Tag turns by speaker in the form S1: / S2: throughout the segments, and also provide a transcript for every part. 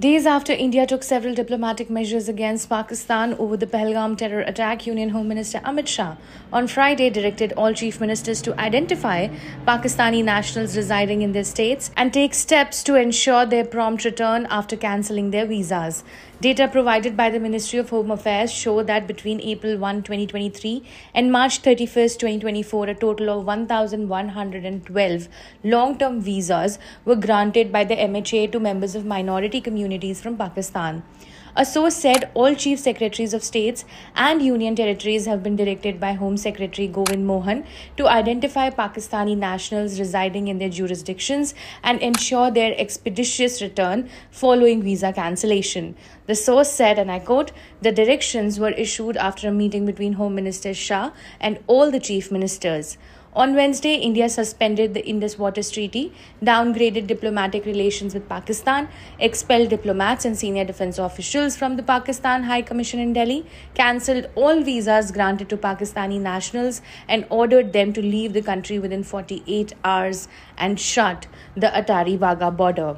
S1: Days after India took several diplomatic measures against Pakistan over the Pahalgam terror attack, Union Home Minister Amit Shah on Friday directed all chief ministers to identify Pakistani nationals residing in their states and take steps to ensure their prompt return after cancelling their visas. Data provided by the Ministry of Home Affairs show that between April 1, 2023 and March 31, 2024, a total of 1,112 long-term visas were granted by the MHA to members of minority communities from Pakistan. A source said all chief secretaries of states and union territories have been directed by Home Secretary Govind Mohan to identify Pakistani nationals residing in their jurisdictions and ensure their expeditious return following visa cancellation. The source said, and I quote, "The directions were issued after a meeting between Home Minister Shah and all the chief ministers." On Wednesday, India suspended the Indus Waters Treaty, downgraded diplomatic relations with Pakistan, expelled diplomats and senior defense officials from the Pakistan High Commission in Delhi, cancelled all visas granted to Pakistani nationals, and ordered them to leave the country within 48 hours and shut the Attari-Wagah border.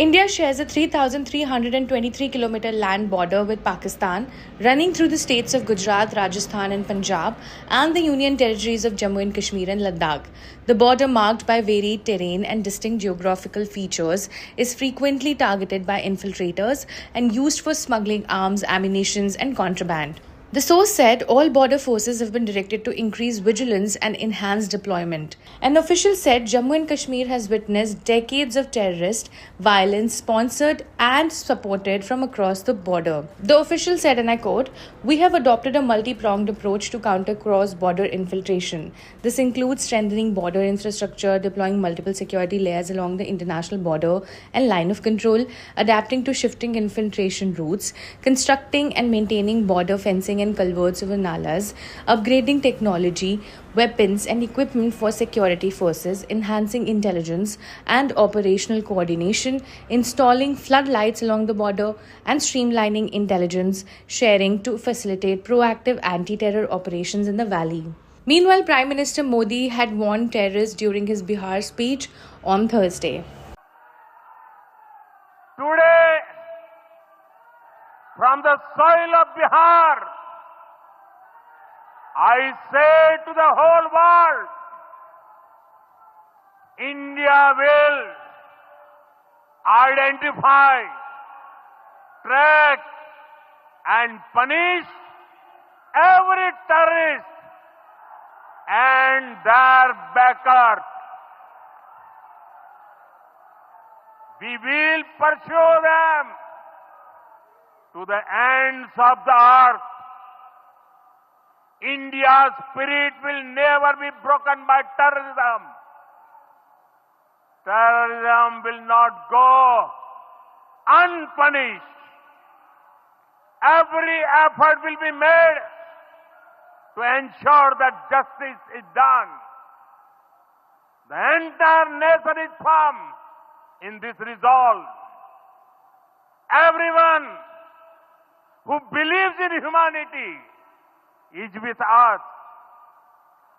S1: India shares a 3,323-kilometer land border with Pakistan, running through the states of Gujarat, Rajasthan and Punjab, and the Union territories of Jammu and Kashmir and Ladakh. The border, marked by varied terrain and distinct geographical features, is frequently targeted by infiltrators and used for smuggling arms, ammunition, and contraband. The source said all border forces have been directed to increase vigilance and enhance deployment. An official said Jammu and Kashmir has witnessed decades of terrorist violence sponsored and supported from across the border. The official said, and I quote, "We have adopted a multi-pronged approach to counter cross-border infiltration. This includes strengthening border infrastructure, deploying multiple security layers along the international border and line of control, adapting to shifting infiltration routes, constructing and maintaining border fencing and culverts over nalas, upgrading technology, weapons and equipment for security forces, enhancing intelligence and operational coordination, installing floodlights along the border, and streamlining intelligence sharing to facilitate proactive anti-terror operations in the valley." Meanwhile, Prime Minister Modi had warned terrorists during his Bihar speech on Thursday.
S2: Today, from the soil of Bihar, I say to the whole world, India will identify, track and punish every terrorist and their backers. We will pursue them to the ends of the earth. India's spirit will never be broken by terrorism. Terrorism will not go unpunished. Every effort will be made to ensure that justice is done. The entire nation is firm in this resolve. Everyone who believes in humanity is with us.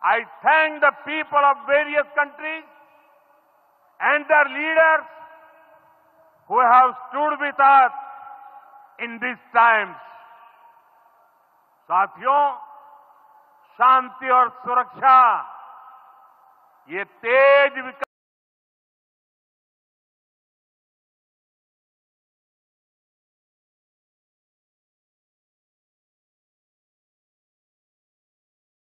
S2: I thank the people of various countries and their leaders who have stood with us in these times. साथियों, शांति और सुरक्षा ये तेज विकास